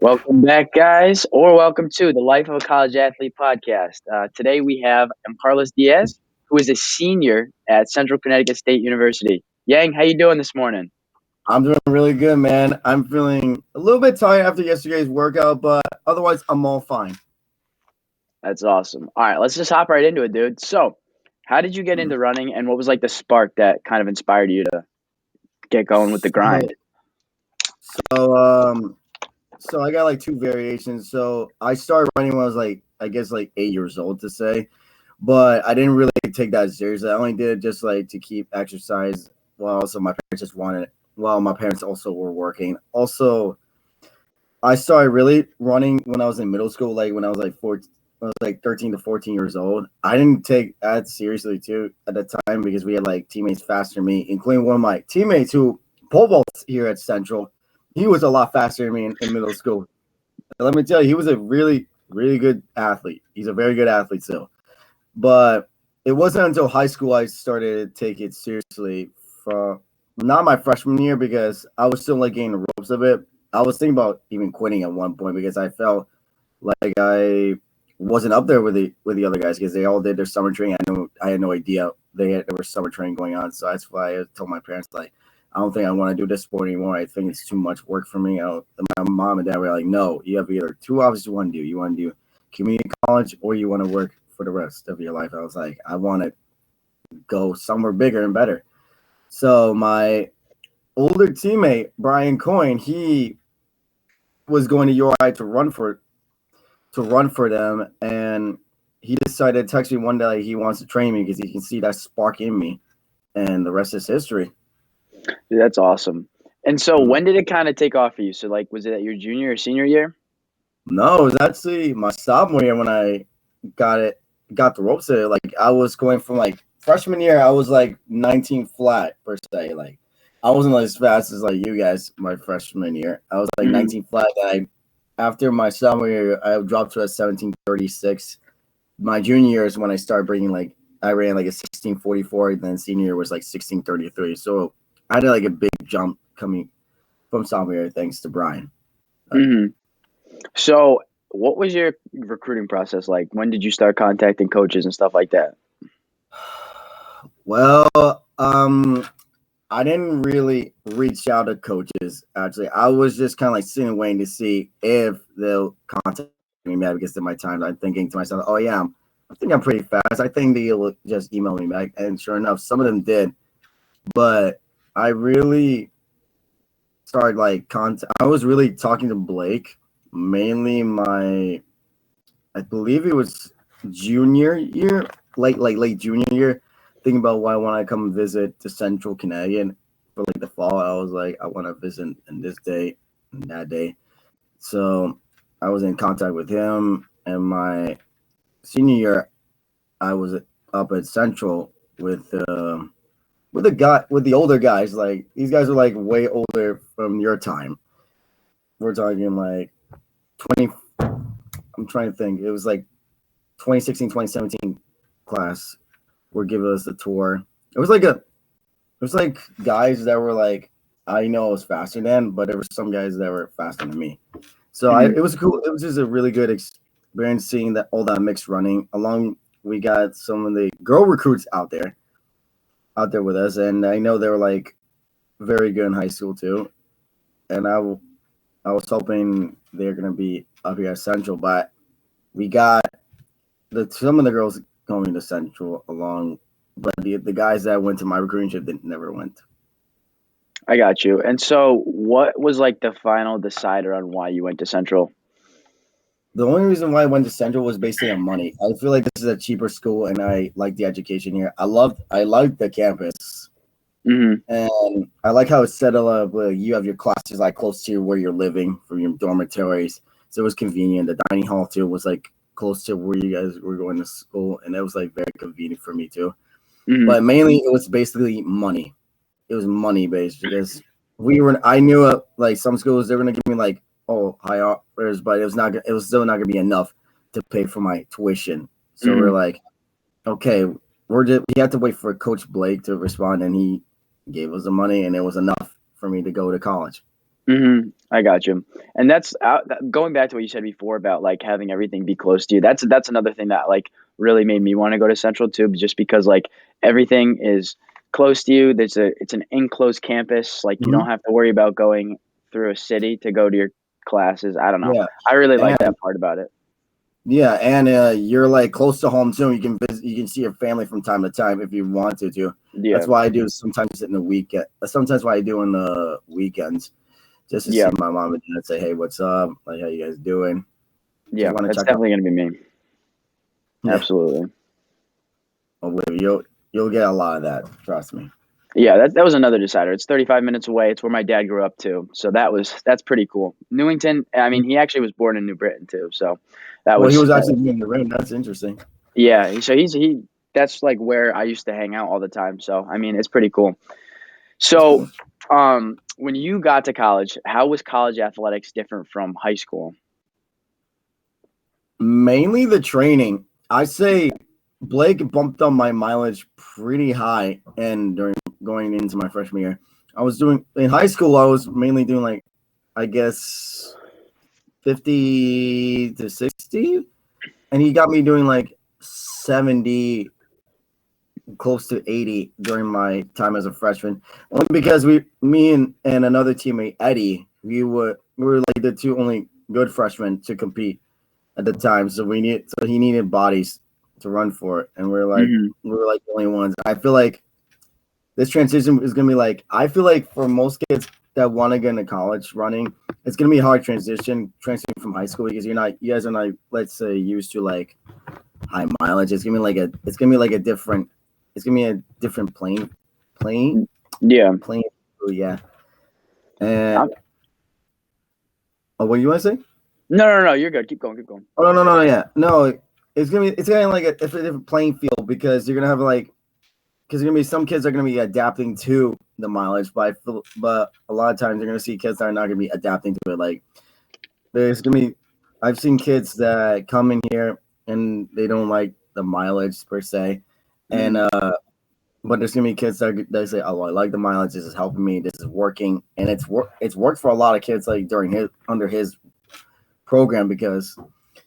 Welcome back, guys, or welcome to the Life of a College Athlete podcast. Today we have Yankarlos Diaz, who is a senior at Central Connecticut State University. Yang, how you doing this morning? I'm doing really good, man. I'm feeling a little bit tired after yesterday's workout, but otherwise, I'm all fine. That's awesome. All right, let's just hop right into it, dude. So, how did you get into running, and what was like the spark that kind of inspired you to get going with the So, grind? so I got like two variations. So I started running when I was I guess like 8 years old to say, but I didn't really take that seriously. I only did it just like to keep exercise. While also my parents just wanted it. While my parents also were working. Also, I started really running when I was in middle school, like when I was like 14, I was like 13 to 14 years old. I didn't take that seriously too at the time because we had like teammates faster than me, including one of my teammates who pole vaults here at Central. He was a lot faster than me in middle school. And let me tell you, he was a really, really good athlete. He's a very good athlete still. But it wasn't until high school I started to take it seriously from not my freshman year because I was still like getting the ropes of it. I was thinking about even quitting at one point because I felt like I wasn't up there with the other guys because they all did their summer training. I had no idea there was summer training going on. So that's why I told my parents like I don't think I want to do this sport anymore. I think it's too much work for me. My mom and dad were like, no, you have either two options you want to do. You want to do community college or you want to work for the rest of your life. I was like, I want to go somewhere bigger and better. So my older teammate, Brian Coyne, he was going to URI to run for them, and he decided to text me one day like he wants to train me because he can see that spark in me, and the rest is history. Dude, that's awesome. And so, when did it kind of take off for you? So, like, was it at your junior or senior year? No, it was actually my sophomore year when I got the ropes there. Like I was going from like freshman year, I was like 19 flat per se. Like I wasn't as fast as like you guys my freshman year. I was like 19 flat. After my sophomore year, I dropped to a 17:36. My junior year is when I started bringing like I ran like a 16:44. Then senior year was like 16:33. So I had like a big jump coming from sophomore year thanks to Brian. Mm-hmm. So, what was your recruiting process like? When did you start contacting coaches and stuff like that? Well, I didn't really reach out to coaches. Actually, I was just kind of like sitting waiting to see if they'll contact me back because in my time I'm thinking to myself, "Oh yeah, I think I'm pretty fast. I think they'll just email me back." And sure enough, some of them did. But I really started like I was really talking to Blake mainly I believe it was junior year, late junior year, thinking about why I want to come visit to Central Connecticut for like the fall. I was like, I want to visit in this day and that day. So I was in contact with him, and my senior year, I was up at Central with the older guys. Like these guys are like way older from your time. We're talking like 20. I'm trying to think. It was like 2016, 2017 class were giving us a tour. It was like guys that were like I know I was faster than, but there were some guys that were faster than me. So Mm-hmm. it was cool. It was just a really good experience seeing that all that mixed running. Along, we got some of the girl recruits out there with us, and I know they were like very good in high school too. And I was hoping they're gonna be up here at Central, but we got some of the girls going to Central along, but the guys that went to my recruiting trip that never went. I got you. And so, what was like the final decider on why you went to Central? The only reason why I went to Central was basically on money. I feel like this is a cheaper school, and I like the education here. I like the campus, Mm-hmm. and I like how it's set up. Where you have your classes like close to where you're living from your dormitories, so it was convenient. The dining hall too was like close to where you guys were going to school, and it was like very convenient for me too. Mm-hmm. But mainly, it was basically money. It was money based because I knew like some schools they were gonna give me like high offers, but it was still not gonna be enough to pay for my tuition. So we're Mm-hmm. like, okay, we had to wait for Coach Blake to respond, and he gave us the money, and it was enough for me to go to college. I got you. And that's going back to what you said before about like having everything be close to you. That's another thing that like really made me want to go to Central too, just because like everything is close to you. It's an enclosed campus. Like you don't Hmm. have to worry about going through a city to go to your classes. I don't know. Yeah, I really like and that part about it. you're like close to home too. You can visit, you can see your family from time to time if you wanted to. Yeah. That's why I do sometimes in the weekend. Sometimes why I do in the weekends, just to see Yeah. my mom and dad. Say, hey, what's up? Like, how you guys doing? Yeah. Just want to That's check up. definitely going to be me. Yeah, Absolutely. you'll get a lot of that. Trust me. Yeah, that was another decider. It's 35 minutes away. It's where my dad grew up too. So that's pretty cool. Newington, I mean, he actually was born in New Britain too. So that Well, he was was actually in the ring. That's interesting. yeah, so he that's like where I used to hang out all the time. So, I mean, it's pretty cool. So, when you got to college, how was college athletics different from high school? Mainly the training. I say Blake bumped up my mileage pretty high, and during going into my freshman year, I was doing in high school. I was mainly doing like, I guess, 50 to 60, and he got me doing like 70, close to 80 during my time as a freshman. Only because me and another teammate Eddie, we were like the two only good freshmen to compete at the time. So he needed bodies to run for it, and Mhm. we were like the only ones. I feel like this transition is gonna be like, I feel like for most kids that want to get into college running, it's gonna be a hard transitioning from high school because you guys are not, let's say, used to like high mileage. It's gonna be a different plane Yeah. plane. Oh, yeah. And I'm, oh, what do you want to say? no, you're good. Keep going, keep going. Oh, no, yeah, no. It's gonna be like a different playing field because you're gonna have like, because there's gonna be some kids that are gonna be adapting to the mileage, but a lot of times you're gonna see kids that are not gonna be adapting to it. Like there's gonna be, I've seen kids that come in here and they don't like the mileage per se, and Mhm. but there's gonna be kids that say, oh, well, I like the mileage. This is helping me. This is working, and it's worked for a lot of kids like during his under his program because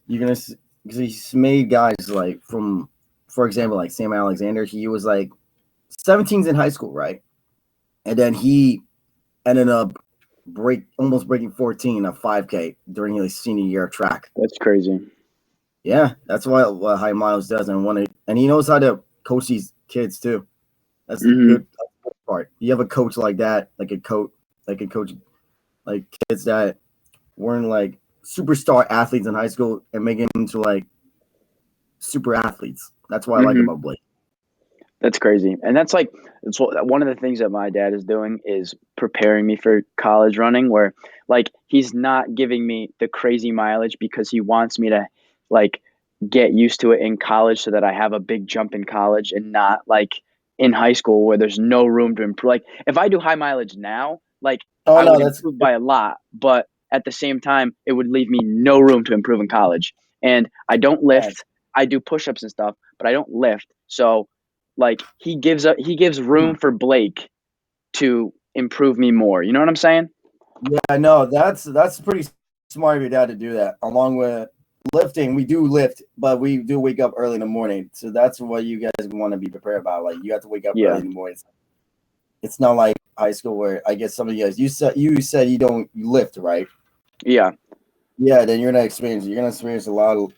you're gonna because he's made guys like from, for example, like Sam Alexander. He was like 17s in high school, right? And then he ended up almost breaking 14 a 5K during his senior year of track. That's crazy. Yeah, that's what High Miles does, and he knows how to coach these kids too. That's the Mhm. good part. You have a coach like that, like a coach, like kids that weren't like superstar athletes in high school and making them into like super athletes. That's what I like Mhm. about Blake. That's crazy. And that's like one of the things that my dad is doing is preparing me for college running where like he's not giving me the crazy mileage because he wants me to like get used to it in college so that I have a big jump in college and not like in high school where there's no room to improve. Like if I do high mileage now, like Oh I no, would that's improve by a lot, but at the same time it would leave me no room to improve in college. And I don't bad. lift. I do push-ups and stuff, but I don't lift. So like he gives room for Blake to improve me more. You know what I'm saying? Yeah, no, that's pretty smart of your dad to do that. Along with lifting, we do lift, but we do wake up early in the morning. So that's what you guys want to be prepared about. Like you have to wake up early Yeah. in the morning. It's not like high school where I guess some of you guys, you said you lift, right? Yeah. Yeah, then you're gonna experience a lot of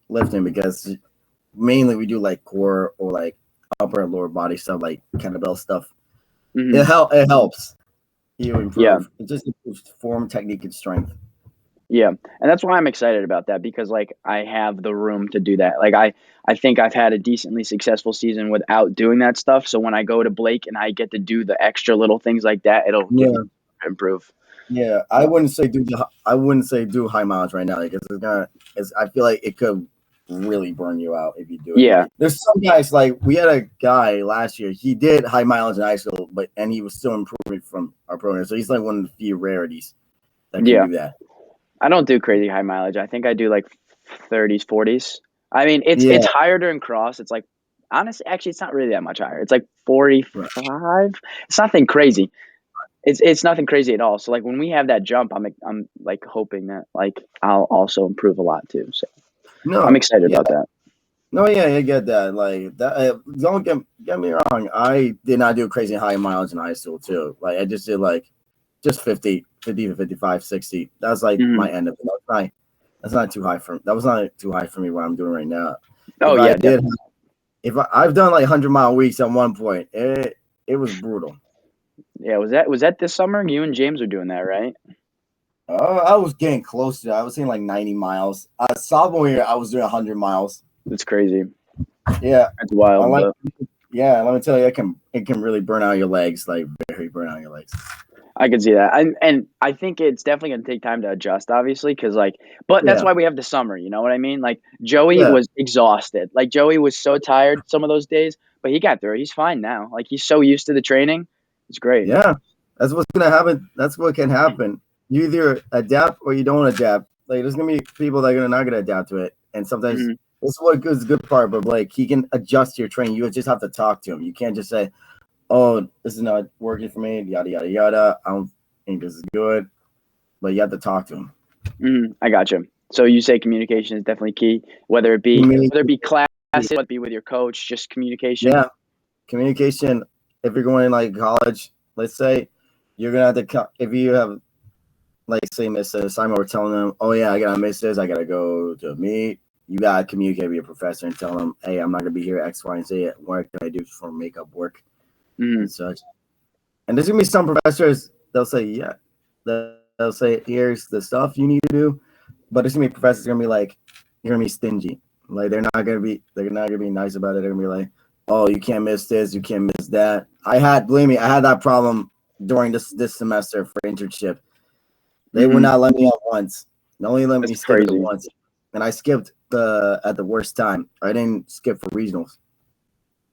lifting because mainly we do like core or like upper and lower body stuff, like kettlebell stuff. Hmm. It helps you Yeah. improve. It just improves form, technique, and strength. Yeah. And that's why I'm excited about that because like I have the room to do that. Like I think I've had a decently successful season without doing that stuff. So when I go to Blake and I get to do the extra little things like that, it'll give me Yeah, improve. yeah. I wouldn't say do high miles right now because I feel like it could really burn you out if you do it. Yeah. There's some guys like we had a guy last year. He did high mileage in high school, and he was still improving from our program. So he's like one of the few rarities that can Yeah. do that. I don't do crazy high mileage. I think I do like 30s, 40s. I mean, Yeah, it's higher during cross. It's like honestly, actually, it's not really that much higher. It's like right. 45. It's nothing crazy. it's nothing crazy at all. So like when we have that jump, I'm like hoping that like I'll also improve a lot too. So I'm No, excited yeah, about that. no, yeah, I get that. Like that. Don't get me wrong. I did not do crazy high miles in high school too. Like I just did like just 50 to 55, 60. That's like Hmm. my end of it. That's not too high for. That was not too high for me. What I'm doing right now. Oh If I yeah, did, definitely. I've done like 100-mile weeks at one point. It was brutal. Yeah, was that this summer? You and James were doing that, right? I was getting close to that. I was saying like 90 miles. Sophomore year, I was doing 100 miles. It's crazy. Yeah, That's I wild, like. but Yeah, let me tell you, it can really burn out your legs, like very burn out your legs. I can see that. And I think it's definitely gonna take time to adjust, obviously, because like, but that's Yeah, why we have the summer. You know what I mean? Like Joey yeah, was exhausted. Like Joey was so tired some of those days, but he got through it. He's fine now. Like he's so used to the training. It's great. yeah. That's what's gonna happen. That's what can happen. You either adapt or you don't adapt. Like there's gonna be people that are not gonna adapt to it, and sometimes Hmm. this is what is the good part. But like he can adjust your training. You just have to talk to him. You can't just say, "Oh, this is not working for me." Yada yada yada. I don't think this is good. But you have to talk to him. Hmm. I got you. So you say communication is definitely key, whether it be classes, whether it be with your coach, just communication. Yeah, communication. If you're going in like college, let's say you're gonna have to if you have like say miss an assignment, we're telling them, oh yeah, I gotta miss this, I gotta go to a meet. You gotta communicate with your professor and tell them, hey, I'm not gonna be here X, Y, and Z. What can I do for makeup work Hmm. and such? And there's gonna be some professors they'll say, yeah, they'll say, here's the stuff you need to do, but there's gonna be professors gonna be like, you're gonna be stingy. Like they're not gonna be nice about it. They're gonna be like, oh, you can't miss this, you can't miss that. Believe me, I had that problem during this semester for internship. They would Hmm. not let me out once. They only let That's me skip it crazy. once, and I skipped at the worst time. I didn't skip for regionals.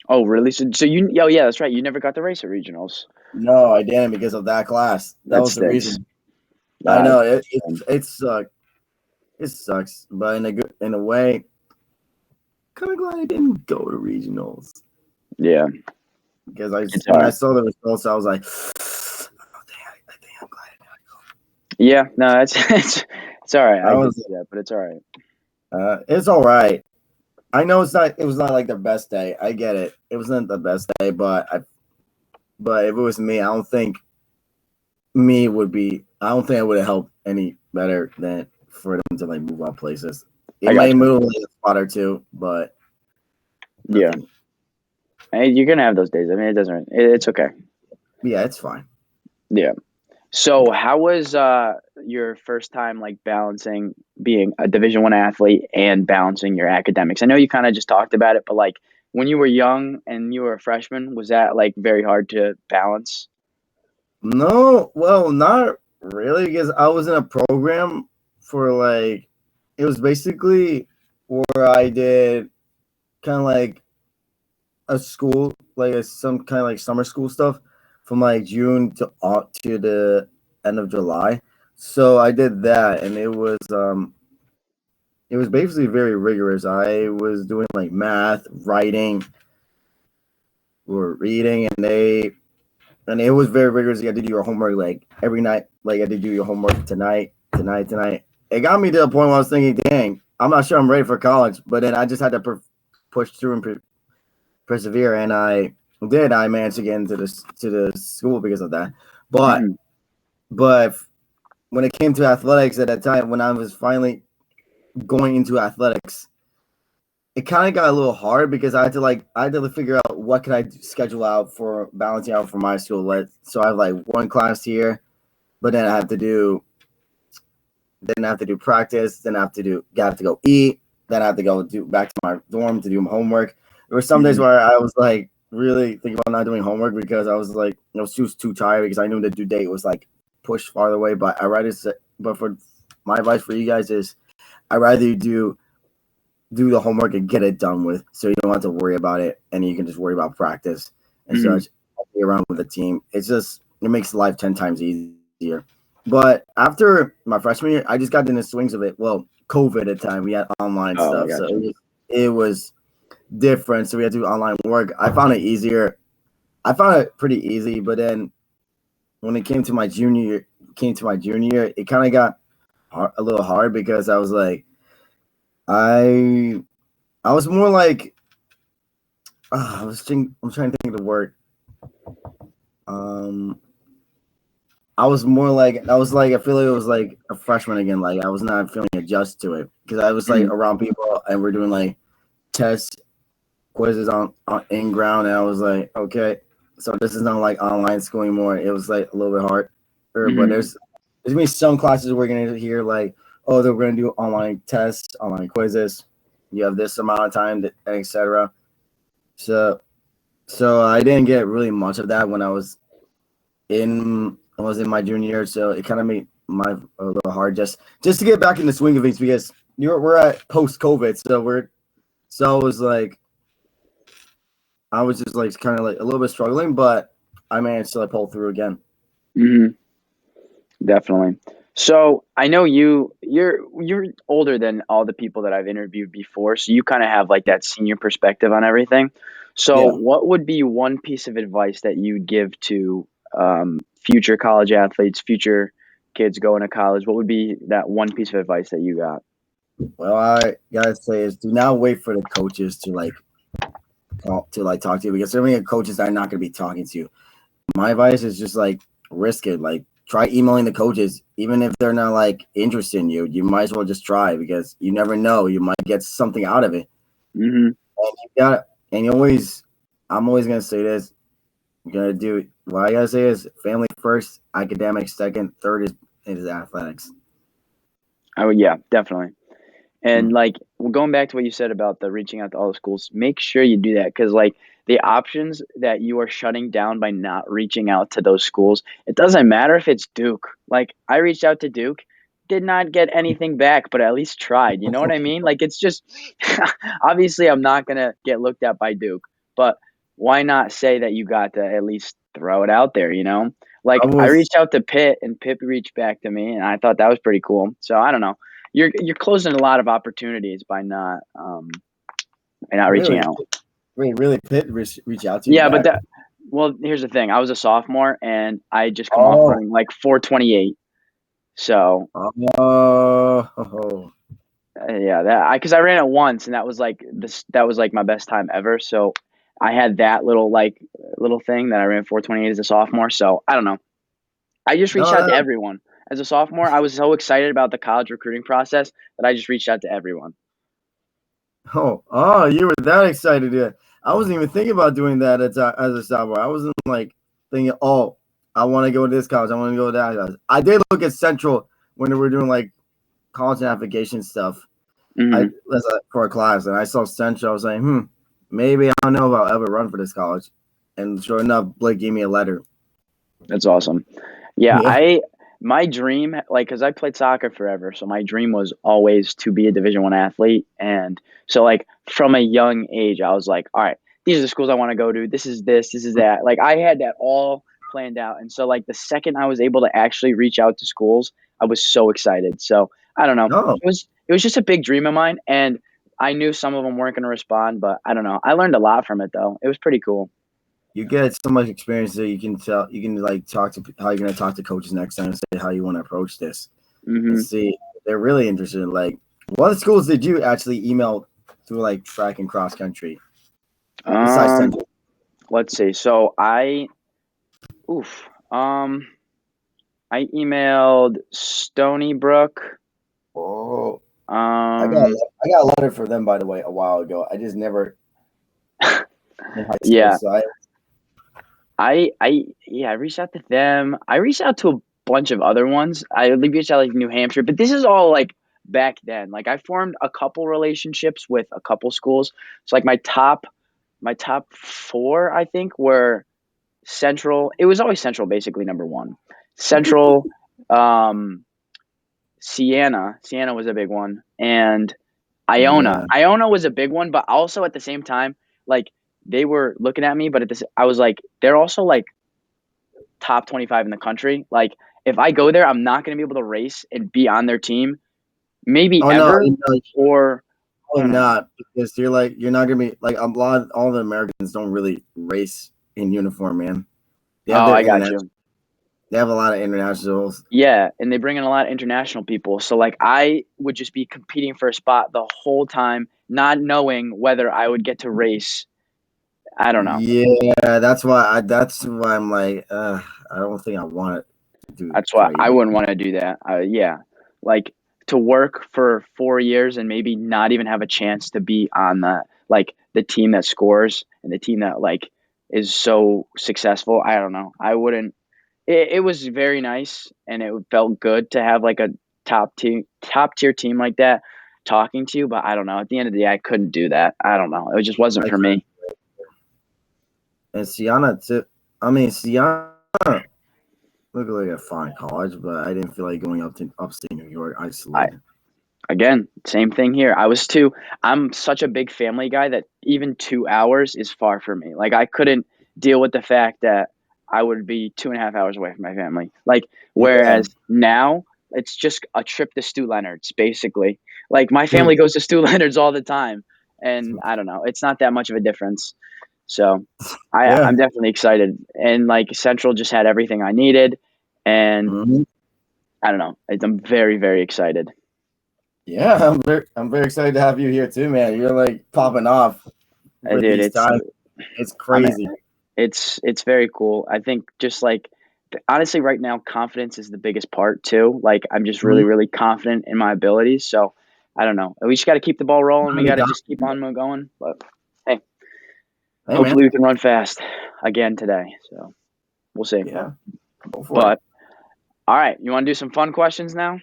Oh, really? So you? Oh, yeah, that's right. You never got the race at regionals. No, I didn't because of that class. That That was the stinks. reason. I Uh, know it sucked. It sucks, but in a way, kind of glad I didn't go to regionals yeah, because it's when I hard. saw the results, I was like, oh, dang, I think I'm glad Yeah, no, that's it's all right. I I didn't go. can see that, but it's all right. It's all right. I know it's not. It was not like the best day. I get it. It wasn't the best day, but if it was me, I don't think me would be. I don't think I would have helped any better than for them to like move out places. It I may got you. move like a spot or two, but Yeah, nothing. and you're gonna have those days. I mean, it doesn't. It's okay. Yeah, it's fine. Yeah. So, Yeah. how was your first time like balancing being a Division I athlete and balancing your academics? I know you kind of just talked about it, but like when you were young and you were a freshman, was that like very hard to balance? No, well, not really, because I was in a program for like it was basically where I did kind of like a school, like some kind of like summer school stuff from like June to the end of July. So I did that, and it was basically very rigorous. I was doing like math, writing, or reading, and it was very rigorous. You had to do your homework like every night. Like you had to do your homework tonight. It got me to the point where I was thinking, dang, I'm not sure I'm ready for college. But then I just had to push through and persevere, and I did. I managed to get into the school because of that. But Hmm. but when it came to athletics at that time, when I was finally going into athletics, it kind of got a little hard because I had to figure out what could I schedule out for balancing out for my school. So I have like one class here, but then I have to do practice, then I have to go eat, then I have to go back to my dorm to do my homework. There were some days Hmm. where I was like really thinking about not doing homework because I was like, too tired because I knew the due date was like pushed farther away. But for my advice for you guys is I rather you do the homework and get it done with, so you don't have to worry about it, and you can just worry about practice and Hmm. such. Be around with the team. It makes life 10 times easier. But after my freshman year, I just got in the swings of it. Well, COVID at the time, we had online Oh, I stuff, got so you. it was different. So we had to do online work. I found it easier. I found it pretty easy, but then when it came to my junior year, it kind of got a little hard because I was like, I I was more like, I'm trying to think of the word. Um, I feel like it was like a freshman again. Like I was not feeling adjusted to it because I was like Mhm. around people and we're doing like tests, quizzes on in ground, and I was like, okay, so this is not like online school anymore. It was like a little bit hard, but Mhm. there's gonna be some classes we're gonna hear like, oh, they're gonna do online tests, online quizzes. You have this amount of time, etc. So I didn't get really much of that when I was in my junior year, so it kind of made my a little hard just to get back in the swing of things because we're at post COVID, so it was like I was just like kind of like a little bit struggling, but I managed to like pull through again. Mhm. Definitely. So I know you're older than all the people that I've interviewed before, so you kind of have like that senior perspective on everything. So Yeah. what would be one piece of advice that you'd give to future college athletes, future kids going to college? What would be that one piece of advice that you got? Well, I gotta say is do not wait for the coaches to talk to you because there are many coaches that are not gonna be talking to you. My advice is just like risk it. Like try emailing the coaches, even if they're not like interested in you. You might as well just try because you never know. You might get something out of it. Hmm. And you got and you always I'm always gonna say this. You're gonna do what I gotta say is family first, academics second, third is athletics. Oh yeah, definitely. And Mm. like going back to what you said about the reaching out to all the schools, make sure you do that because like the options that you are shutting down by not reaching out to those schools, it doesn't matter if it's Duke. Like I reached out to Duke, did not get anything back, but at least tried. You know what I mean? Like it's just obviously I'm not gonna get looked at by Duke, but why not say that you got to at least throw it out there, you know? I Like I was reached out to Pitt and Pitt reached back to me and I thought that was pretty cool. So I don't know, you're closing a lot of opportunities by not reaching really, out. really Pitt reach out to you Yeah, but back. that well, here's the thing. I was a sophomore and I just come off Oh, running like 4:28. So oh, yeah, that I because I ran it once and that was like my best time ever. So I had that little thing that I ran 4:28 as a sophomore. So I don't know. I just reached no, out to everyone. As a sophomore, I was so excited about the college recruiting process that I just reached out to everyone. you were that excited. Yeah. I wasn't even thinking about doing that as a sophomore. I wasn't like thinking, oh, I want to go to this college. I want to go to that college. I did look at Central when they were doing like college navigation stuff. Hmm. For a class, and I saw Central. I was like, maybe I don't know if I'll ever run for this college. And sure enough, Blake gave me a letter. That's awesome. Yeah, Yeah. I my dream like cuz I played soccer forever, so my dream was always to be a Division 1 athlete and so like from a young age I was like, all right, these are the schools I want to go to. This is that. Like I had that all planned out. And so like the second I was able to actually reach out to schools, I was so excited. So, I don't know. No, It was just a big dream of mine and I knew some of them weren't going to respond, but I don't know. I learned a lot from it though. It was pretty cool. you get so much experience that you can like talk to how you're gonna talk to coaches next time and say how you want to approach this and Mhm. see if they're really interested. Like, what schools did you actually email through like track and cross country besides Um, Central? let's see. So oof. I emailed Stony Brook. Oh, Um, I got a letter for them by the way a while ago. I just never in high school, yeah, so I reached out to them. I reached out to a bunch of other ones. I reached out like New Hampshire, but this is all like back then. Like I formed a couple relationships with a couple schools. So like my top four, I think, were Central. It was always Central, basically number one. Central, um, Siena was a big one, and Iona. yeah. Iona was a big one, but also at the same time, like they were looking at me, but I was like, they're also like top 25 in the country. Like if I go there, I'm not going to be able to race and be on their team, maybe Oh no, ever, no, or I probably don't know. not because you're not gonna be like a lot. All the Americans don't really race in uniform, man. They have Oh, their I got internet. you. They have a lot of internationals. Yeah, and they bring in a lot of international people. So like I would just be competing for a spot the whole time, not knowing whether I would get to race. I don't know. Yeah, that's why I'm like, I don't think I want to do That's why try I even. wouldn't want to do that. Yeah, like to work for 4 years and maybe not even have a chance to be on the team that scores and the team that like is so successful. I don't know. I wouldn't. It was very nice and it felt good to have like a top tier team like that talking to you. But I don't know. At the end of the day, I couldn't do that. I don't know. It just wasn't I for could me. and Siena too. I mean, Siena looked like a fine college, but I didn't feel like going up to upstate New York. I I slid. Again, same thing here. I'm such a big family guy that even 2 hours is far for me. Like I couldn't deal with the fact that I would be 2.5 hours away from my family. Like Yeah, whereas now it's just a trip to Stu Leonard's basically. Like my dude. family goes to Stu Leonard's all the time, and I don't know, it's not that much of a difference. So I'm Yeah. definitely excited, and like Central just had everything I needed, and Mhm. I don't know, I'm very very excited. Yeah, I'm very excited to have you here too, man. You're like popping off for Dude, these times. It's I'm crazy. it's very cool. I think just like honestly right now confidence is the biggest part too. Like I'm just Mhm. really really confident in my abilities. So I don't know. We just got to keep the ball rolling. We Finally got to got just keep you. on going. But hey, Hey, man. hopefully we can run fast again today. So we'll see. Yeah, go for it. But all right, you want to do some fun questions now?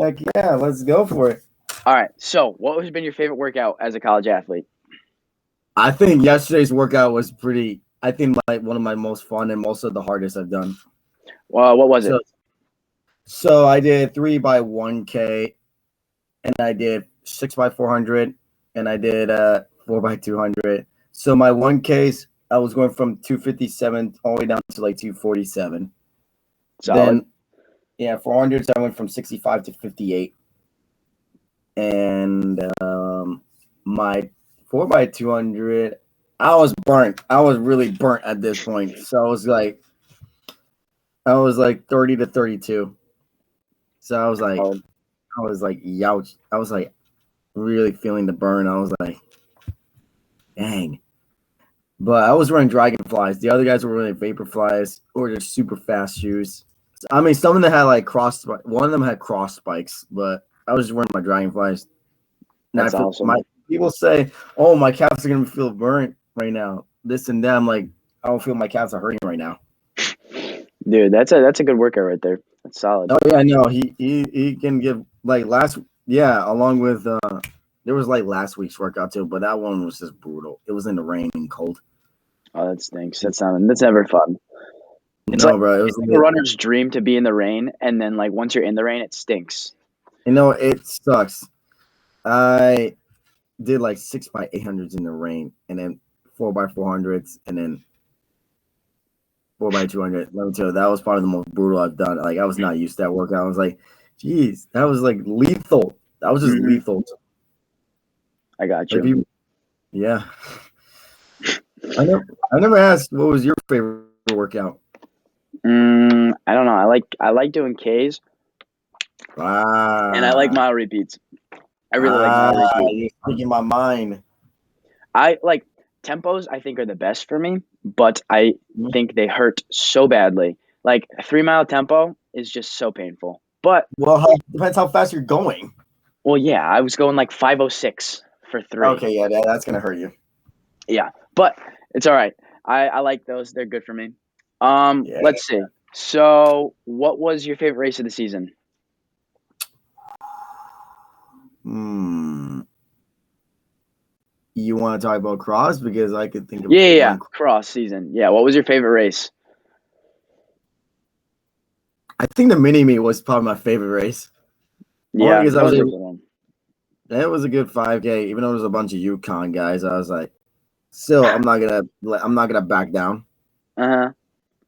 Heck yeah, let's go for it. All right. So what has been your favorite workout as a college athlete? I think yesterday's workout was pretty. I think like one of my most fun and most of the hardest I've done. Well, what was it? So, so I did 3x1K, and I did 6x400, and I did 4x200. So my 1Ks, I was going from 257 all the way down to like 247. Solid. Then yeah, 400s I went from 65 to 58, and my 4x200, I was burnt. I was really burnt at this point. So I was like 30 to 32. So Solid. I was like, youch. I was like really feeling the burn. I was like, dang. But I was running dragonflies. The other guys were running vaporflies or just super fast shoes. I mean, some of them had like one of them had cross spikes, but I was just wearing my dragonflies. And I That's feel awesome. my people say, "Oh, my calves are gonna feel burnt right now." This and that. I'm like, I don't feel my calves are hurting right now. Dude, that's a good workout right there. That's solid. Oh yeah, no, he can give like along with there was like last week's workout too, but that one was just brutal. It was in the rain and cold. Oh, that stinks. That's never fun. No, bro, it was A like, runner's dream to be in the rain, and then like once you're in the rain, it stinks. it sucks. I did like 6x800s in the rain, and then 4x400s, and then 4x200. Let me tell you, that was probably the most brutal I've done. Like I was not used to that workout. I was like, geez, that was like lethal. That was just Hmm. lethal. I got Like you. people, yeah. I never asked what was your favorite workout. I don't know. I like doing Ks, and I like Ah, mile repeats. I really like mile repeats. you're speaking my mind. I like tempos. I think are the best for me, but I think they hurt so badly. Like a 3 mile tempo is just so painful. But Well, depends how fast you're going. well, yeah, I was going like 5:06 for three. Okay, yeah, that's gonna hurt you. Yeah, but it's all right. I like those. They're good for me. Yeah. Let's see. So, what was your favorite race of the season? Hmm. You want to talk about cross because I could think of Yeah. one. Cross season. Yeah, what was your favorite race? I think the mini me was probably my favorite race. Only Yeah, because that was a good one. it was a good 5K. Even though there was a bunch of UConn guys, I was like, still, I'm not gonna back down. Uh huh.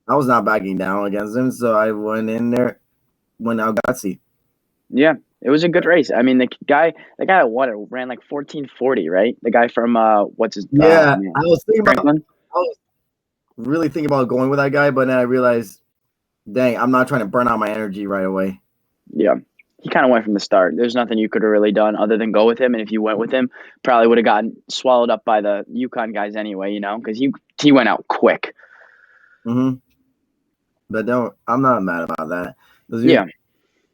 I was not backing down against them, so I went in there when I got see. Yeah, it was a good race. I mean, the guy that won it ran like 14:40, right? The guy from what's his Yeah, man, Franklin. I was really thinking about going with that guy, but then I realized dang, I'm not trying to burn out my energy right away. Yeah. He kind of went from the start. There's nothing you could have really done other than go with him. And if you went with him, probably would have gotten swallowed up by the UConn guys anyway, because he went out quick. Mm-hmm. But no, I'm not mad about that. Yeah.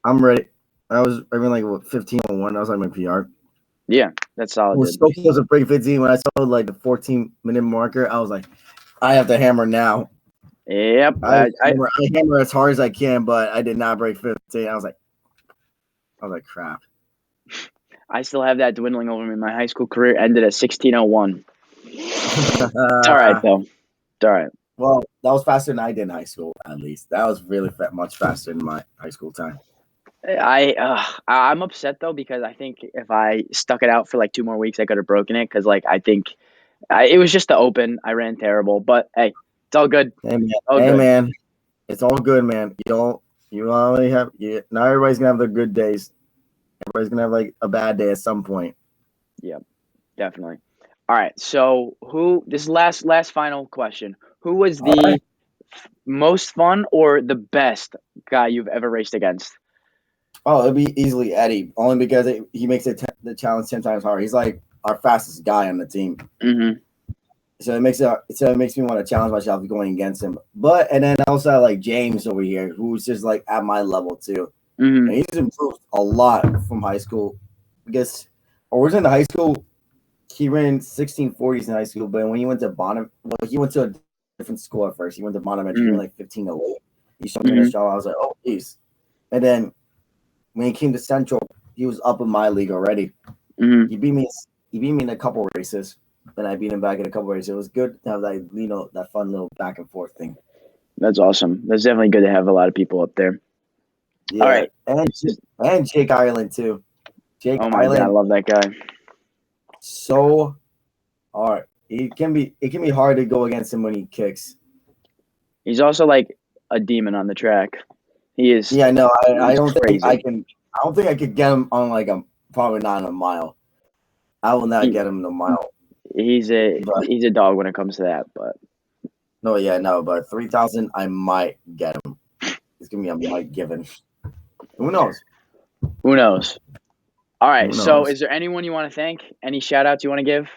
I'm ready. I mean, like, what, 15:01. That was like my PR. Yeah, that's solid. I was so close to break 15 when I saw like the 14-minute marker. I was like, I have to hammer now. Yep. I hammer as hard as I can, but I did not break 15. I was like, crap. I still have that dwindling over me. My high school career ended at 16:01. It's all right though. It's all right. Well, that was faster than I did in high school. At least that was really much faster than my high school time. I'm upset though because I think if I stuck it out for like 2 more weeks, I could have broken it. Because like I think it was just the open. I ran terrible, but hey, it's all good. Man, it's all good, man. You only have not everybody's gonna have their good days. Everybody's gonna have like a bad day at some point. Yeah, definitely. All right. So this last final question. Who was the most fun or the best guy you've ever raced against? Oh, it'd be easily Eddie, only because he makes the challenge 10 times harder. He's like our fastest guy on the team. Mm-hmm. So it makes me want to challenge myself going against him. And then I also have like James over here, who's just like at my level too. Mm-hmm. And he's improved a lot from high school. Because originally in high school, he ran 1640s in high school, but when he went to he went to a different school at first. He went to Bonaventure, he ran like 1508. He showed me a show. I was like, oh, please. And then when he came to Central, he was up in my league already. Mm-hmm. He beat me in a couple races. Then I beat him back in a couple races. It was good to have that fun little back and forth thing. That's awesome. That's definitely good to have a lot of people up there. Yeah. All right. And Jake Ireland too. Oh my God, I love that guy. So hard. It can be hard to go against him when he kicks. He's also like a demon on the track. He is. Yeah, no, I don't think I can. I don't think I could get him on probably not a mile. I will not get him in a mile. He's a dog when it comes to that, but but 3,000 I might get him. It's gonna be a might given. Who knows? Who knows? All right. So, is there anyone you want to thank? Any shout outs you want to give?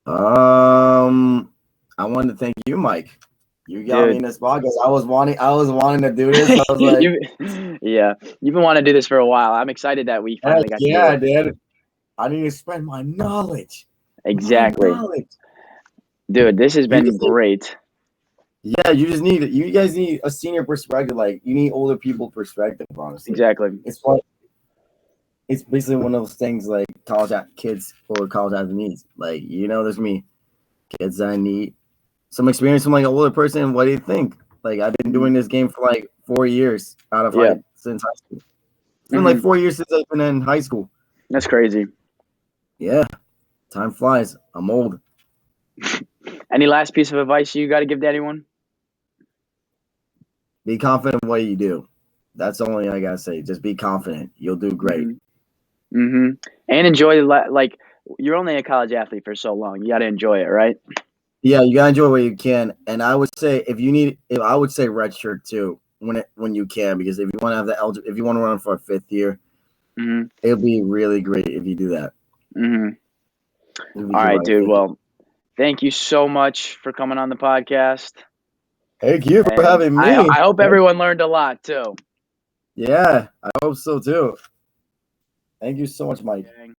I wanted to thank you, Mike. You got me in this podcast. I was wanting to do this. I was like, you've been wanting to do this for a while. I'm excited that we finally got to do it. Yeah, dude. I need to spread my knowledge. Exactly. Dude, this has been great. Yeah, you guys need a senior perspective. Like, you need older people perspective, honestly. Exactly. It's basically one of those things like college kids or college athletes. Like, there's me kids that need some experience from like an older person. What do you think? Like, I've been doing this game for like 4 years since high school. It's been like 4 years since I've been in high school. That's crazy. Yeah. Time flies. I'm old. Any last piece of advice you got to give to anyone? Be confident in what you do. That's the only thing I got to say. Just be confident. You'll do great. Mm-hmm. And enjoy, like, you're only a college athlete for so long. You got to enjoy it, right? Yeah, you got to enjoy what you can. And I would say I would say redshirt too when you can, because if you want to have if you want to run for a 5th year, it'll be really great if you do that. Mm-hmm. All right, dude. Well, thank you so much for coming on the podcast. Thank you for having me. I hope everyone learned a lot too. Yeah, I hope so too. Thank you so much, Mike.